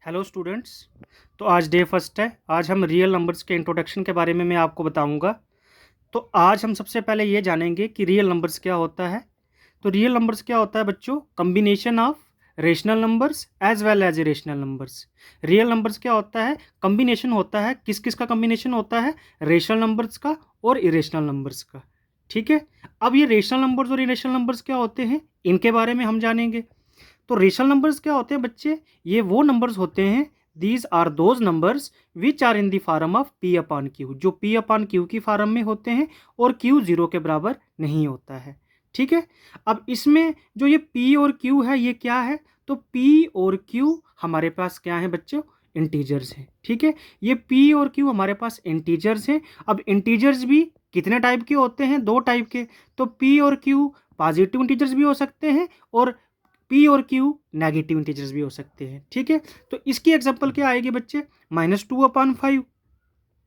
Hello students. तो आज day first है। आज हम रियल नंबर्स के इंट्रोडक्शन के बारे में मैं आपको बताऊंगा। तो आज हम सबसे पहले ये जानेंगे कि रियल नंबर्स क्या होता है। तो रियल नंबर्स क्या होता है बच्चों? Combination of rational numbers as well as irrational numbers. Real numbers क्या होता है? कम्बिनेशन होता है। किस किस का कम्बिनेशन होता है? रेशनल नंबर्स का और इरेशनल नंबर्स का। ठीक है। अब ये रेशनल नंबर्स और इरेशनल नंबर्स क्या होते हैं, इनके बारे में हम जानेंगे। तो रेशनल नंबर्स क्या होते हैं बच्चे? ये वो नंबर्स होते हैं, these are those numbers which are in the form of p upon q, जो पी अपॉन क्यू की फॉर्म में होते हैं और क्यू जीरो के बराबर नहीं होता है। ठीक है। अब इसमें जो ये पी और क्यू है ये क्या है? तो पी और क्यू हमारे पास क्या है बच्चों? इंटीजर्स हैं। ठीक है। ये पी और क्यू हमारे पास इंटीजर्स हैं। अब इंटीजर्स भी कितने टाइप के होते हैं? दो टाइप के। तो पी और क्यू पॉजिटिव इंटीजर्स भी हो सकते हैं और पी और क्यू नेगेटिव इंटीजर्स भी हो सकते हैं। ठीक है। तो इसकी एग्जांपल क्या आएगी बच्चे? -2/5,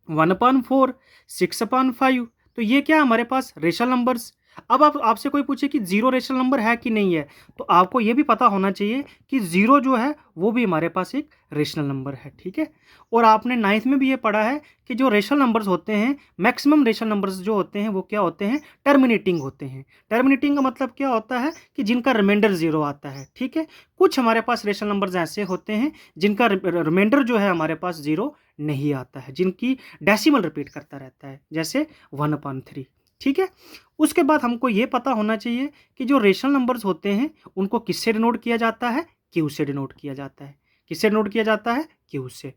1/4, 6/5। तो ये क्या हमारे पास रेशनल नंबर्स। अब आप आपसे कोई पूछे कि जीरो रेशनल नंबर है कि नहीं है, तो आपको ये भी पता होना चाहिए कि जीरो जो है वो भी हमारे पास एक रेशनल नंबर है। ठीक है। और आपने नाइन्थ में भी ये पढ़ा है कि जो रेशनल नंबर्स होते हैं, मैक्सिमम रेशनल नंबर्स जो होते हैं वो क्या होते हैं? टर्मिनेटिंग होते हैं। टर्मिनेटिंग का मतलब क्या होता है? कि जिनका रिमाइंडर जीरो आता है। ठीक है। कुछ हमारे पास रेशनल नंबर्स ऐसे होते हैं जिनका रिमाइंडर जो है हमारे पास जीरो नहीं आता है, जिनकी डेसिमल रिपीट करता रहता है, जैसे 1/3। ठीक है। उसके बाद हमको ये पता होना चाहिए कि जो रेशनल नंबर्स होते हैं उनको किससे डिनोट किया जाता है? क्यू से डिनोट किया जाता है। किससे डिनोट किया जाता है? क्यू से।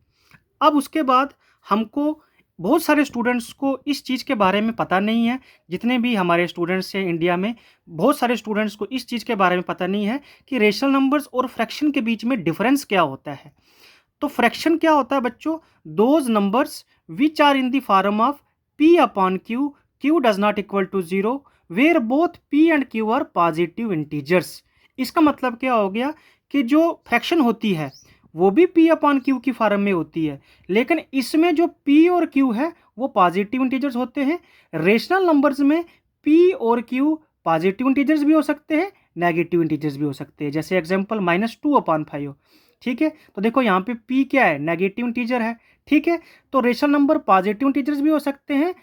अब उसके बाद हमको, बहुत सारे स्टूडेंट्स को इस चीज़ के बारे में पता नहीं है। जितने भी हमारे स्टूडेंट्स हैं इंडिया में, बहुत सारे स्टूडेंट्स को इस चीज़ के बारे में पता नहीं है कि रेशनल नंबर्स और फ्रैक्शन के बीच में डिफरेंस क्या होता है। तो फ्रैक्शन क्या होता है बच्चों? Those numbers which are in the form of p upon q, q does not equal to zero, where both p and q are positive integers. इसका मतलब क्या हो गया कि जो फ्रैक्शन होती है वो भी p अपॉन q की फॉर्म में होती है, लेकिन इसमें जो p और q है वो पॉजिटिव इंटीजर्स होते हैं। रेशनल नंबर्स में p और q पॉजिटिव इंटीजर्स भी हो सकते हैं, नेगेटिव इंटीजर्स भी हो सकते हैं। जैसे एग्जांपल -2/5। ठीक है। तो देखो यहाँ पे p क्या है? नेगेटिव इंटीजर है। ठीक है। तो रेशनल नंबर पॉजिटिव इंटीजर्स भी हो सकते हैं,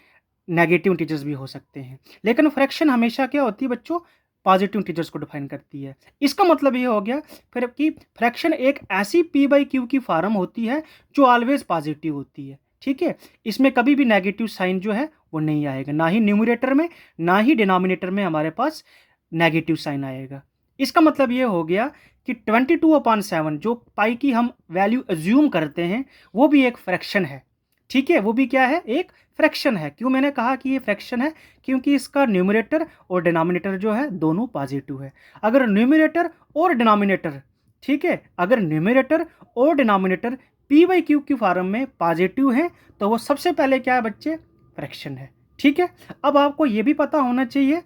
नेगेटिव इंटीजर्स भी हो सकते हैं, लेकिन फ्रैक्शन हमेशा क्या होती है बच्चों? पॉजिटिव इंटीजर्स को डिफाइन करती है। इसका मतलब ये हो गया फिर कि फ्रैक्शन एक ऐसी p/q की फॉर्म होती है जो ऑलवेज पॉजिटिव होती है। ठीक है। इसमें कभी भी नेगेटिव साइन जो है वो नहीं आएगा, ना ही न्यूमरेटर में ना ही डिनोमिनेटर में हमारे पास नेगेटिव साइन आएगा। इसका मतलब ये हो गया कि 22/7 जो पाई की हम वैल्यू एज्यूम करते हैं वो भी एक फ्रैक्शन है। ठीक है। वो भी क्या है? एक फ्रैक्शन है। क्यों मैंने कहा कि ये फ्रैक्शन है? क्योंकि इसका न्यूमरेटर और डिनोमिनेटर जो है दोनों पॉजिटिव है। अगर न्यूमरेटर और डिनोमिनेटर, ठीक है, अगर न्यूमरेटर और डिनोमिनेटर p/q की फॉर्म में पॉजिटिव है तो वो सबसे पहले क्या है बच्चे? फ्रैक्शन है। ठीक है। अब आपको ये भी पता होना चाहिए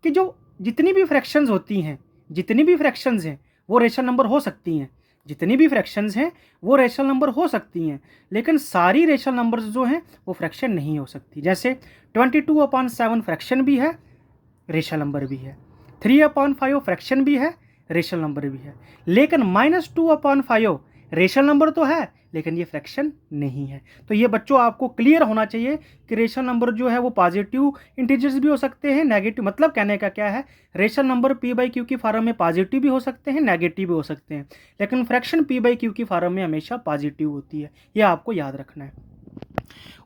कि जो जितनी भी फ्रैक्शंस होती हैं, जितनी भी फ्रैक्शंस हैं वो रेशनल नंबर हो सकती हैं। जितनी भी फ्रैक्शंस हैं वो रेशनल नंबर हो सकती हैं, लेकिन सारी रेशनल नंबर्स जो हैं वो फ्रैक्शन नहीं हो सकती। जैसे 22/7 फ्रैक्शन भी है, रेशनल नंबर भी है। 3/5 फ्रैक्शन भी है, रेशनल नंबर भी है। लेकिन -2/5 रेशनल नंबर तो है लेकिन ये फ्रैक्शन नहीं है। तो ये बच्चों आपको क्लियर होना चाहिए कि रेशनल नंबर जो है वो पॉजिटिव इंटीजर्स भी हो सकते हैं, नेगेटिव। मतलब कहने का क्या है? रेशनल नंबर p/q की फॉर्म में पॉजिटिव भी हो सकते हैं, नेगेटिव भी हो सकते हैं, लेकिन फ्रैक्शन p/q की फॉर्म में हमेशा पॉजिटिव होती है। ये आपको याद रखना है।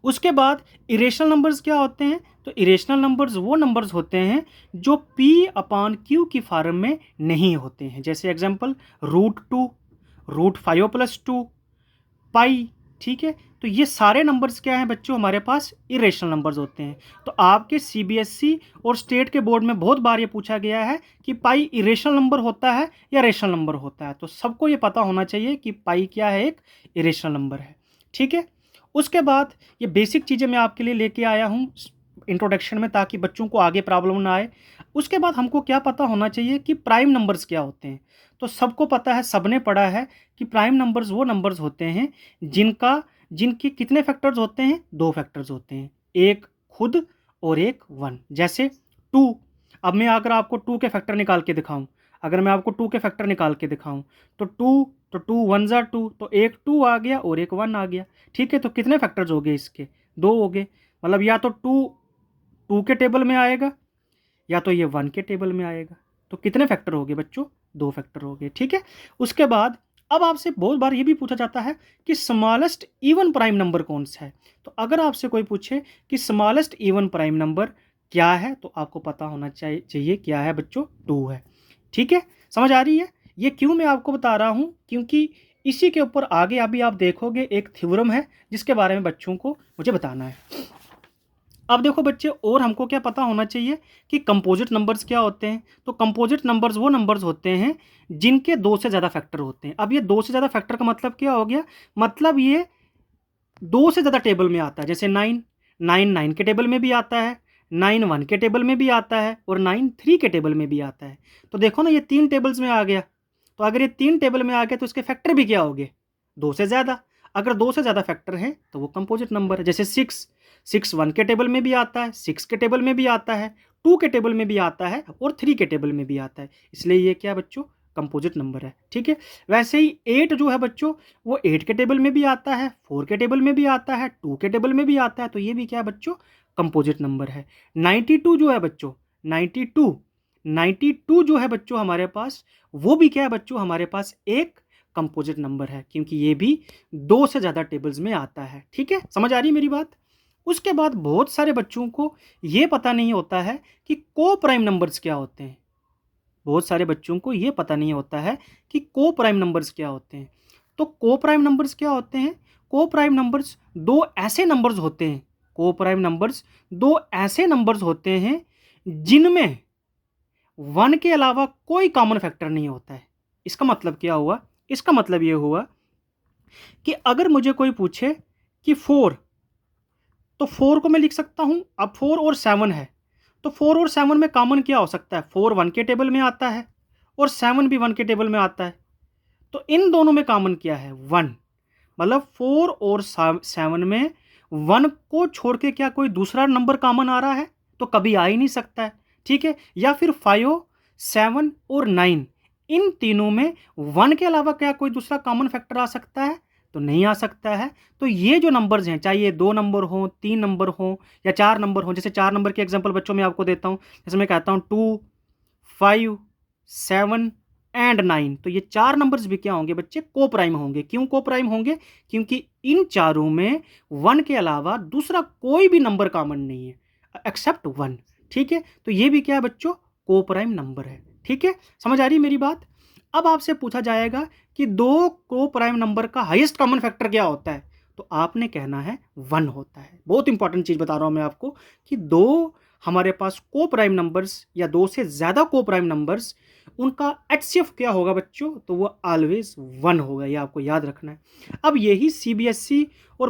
उसके बाद इरेशनल नंबर्स क्या होते हैं? तो इरेशनल नंबर्स वो नंबर्स होते हैं जो p/q की फॉर्म में नहीं होते हैं। जैसे एग्जांपल √2, √5+2, पाई। ठीक है। तो ये सारे नंबर्स क्या हैं बच्चों? हमारे पास इरेशनल नंबर्स होते हैं। तो आपके सीबीएसई और स्टेट के बोर्ड में बहुत बार ये पूछा गया है कि पाई इरेशनल नंबर होता है या रेशनल नंबर होता है। तो सबको ये पता होना चाहिए कि पाई क्या है? एक इरेशनल नंबर है। ठीक है। उसके बाद ये बेसिक चीज़ें मैं आपके लिए लेके आया हूँ इंट्रोडक्शन में, ताकि बच्चों को आगे प्रॉब्लम ना आए। उसके बाद हमको क्या पता होना चाहिए कि प्राइम नंबर्स क्या होते हैं। तो सबको पता है, सबने पढ़ा है कि प्राइम नंबर्स वो नंबर्स होते हैं जिनके कितने फैक्टर्स होते हैं? दो फैक्टर्स होते हैं, एक खुद और एक वन। जैसे 2। अब मैं अगर आपको 2 के फैक्टर निकाल के दिखाऊं, अगर मैं आपको 2 के फैक्टर निकाल के दिखाऊं तो 2, तो 2 1 ज़ा 2, तो एक 2 आ गया और एक 1 आ गया। ठीक है, तो कितने फैक्टर्स हो गए इसके? 2 हो गए। मतलब या तो 2 के टेबल में आएगा या तो ये 1 के टेबल में आएगा। तो कितने फैक्टर हो गए बच्चों? 2 फैक्टर हो गए। ठीक है, उसके बाद अब आपसे बहुत बार ये भी पूछा जाता है कि स्मॉलेस्ट इवन प्राइम नंबर कौन सा है। तो अगर आपसे कोई पूछे कि स्मॉलेस्ट इवन प्राइम नंबर क्या है तो आपको पता होना चाहिए क्या है बच्चों? 2 है। ठीक है, समझ आ रही है? ये क्यों मैं आपको बता रहा हूँ, क्योंकि इसी के ऊपर आगे अभी आप देखोगे एक थ्योरम है जिसके बारे में बच्चों को मुझे बताना है। अब देखो बच्चे, और हमको क्या पता होना चाहिए कि कंपोजिट नंबर्स क्या होते हैं। तो कंपोजिट नंबर्स वो नंबर्स होते हैं जिनके 2 से ज़्यादा फैक्टर होते हैं। अब ये 2 से ज़्यादा फैक्टर का मतलब क्या हो गया? मतलब ये 2 से ज़्यादा टेबल में आता है। जैसे 9 9 के टेबल में भी आता है, 9 1 के टेबल में भी आता है और 9 3 के टेबल में भी आता है। तो देखो ना, ये 3 टेबल्स में आ गया। तो अगर ये 3 टेबल में आ गया तो इसके फैक्टर भी क्या हो गए? 2 से ज़्यादा। अगर 2 से ज़्यादा फैक्टर है तो वो कंपोजिट नंबर है। जैसे 6 1 के टेबल में भी आता है, 6 के टेबल में भी आता है, 2 के टेबल में भी आता है और 3 के टेबल में भी आता है। इसलिए ये क्या है बच्चों? कंपोजिट नंबर है। ठीक है, वैसे ही 8 जो है बच्चों, वो 8 के टेबल में भी आता है, 4 के टेबल में भी आता है, 2 के टेबल में भी आता है। तो ये भी क्या है बच्चों? कंपोजिट नंबर है। 92 जो है बच्चों, 92 जो है बच्चों हमारे पास, वो भी क्या है बच्चों? हमारे पास एक कंपोजिट नंबर है, क्योंकि ये भी 2 से ज़्यादा टेबल्स में आता है। ठीक है, समझ आ रही है मेरी बात? उसके बाद बहुत सारे बच्चों को ये पता नहीं होता है कि को प्राइम नंबर्स क्या होते हैं। बहुत सारे बच्चों को ये पता नहीं होता है कि को प्राइम नंबर्स क्या होते हैं। तो को प्राइम नंबर्स क्या होते हैं? को प्राइम नंबर्स दो ऐसे नंबर्स होते हैं, को प्राइम नंबर्स दो ऐसे नंबर्स होते हैं जिनमें 1 के अलावा कोई कॉमन फैक्टर नहीं होता है। इसका मतलब क्या हुआ? इसका मतलब ये हुआ कि अगर मुझे कोई पूछे कि 4, तो 4 को मैं लिख सकता हूं। अब 4 और 7 है, तो 4 और 7 में कॉमन क्या हो सकता है? 4 1 के टेबल में आता है और 7 भी 1 के टेबल में आता है। तो इन दोनों में कॉमन क्या है? 1। मतलब 4 और 7 में 1 को छोड़ के क्या कोई दूसरा नंबर कॉमन आ रहा है? तो कभी आ ही नहीं सकता है। ठीक है, या फिर 5 7 और 9, इन तीनों में 1 के अलावा क्या कोई दूसरा कॉमन फैक्टर आ सकता है? तो नहीं आ सकता है। तो ये जो नंबर्स हैं, चाहे ये 2 नंबर हो, 3 नंबर हो या 4 नंबर हो, जैसे 4 नंबर के एग्जांपल बच्चों मैं आपको देता हूं। जैसे मैं कहता हूं 2 5 7 एंड 9, तो ये 4 नंबर्स भी क्या होंगे बच्चे? को प्राइम होंगे। क्यों को प्राइम होंगे? क्योंकि इन चारों में 1 के अलावा दूसरा कोई भी नंबर कॉमन नहीं है एक्सेप्ट 1। ठीक है, तो ये भी क्या है बच्चों? को प्राइम नंबर है। ठीक है, समझ आ रही है मेरी बात? अब आपसे पूछा जाएगा कि दो को प्राइम नंबर का हाईएस्ट कॉमन फैक्टर क्या होता है, तो आपने कहना है 1 होता है। बहुत इंपॉर्टेंट चीज बता रहा हूं मैं आपको कि दो हमारे पास को प्राइम नंबर्स या 2 से ज्यादा को प्राइम नंबर्स, उनका एचसीएफ क्या होगा बच्चों? तो वो ऑलवेज 1 होगा। ये आपको याद रखना है। अब यही सीबीएसई और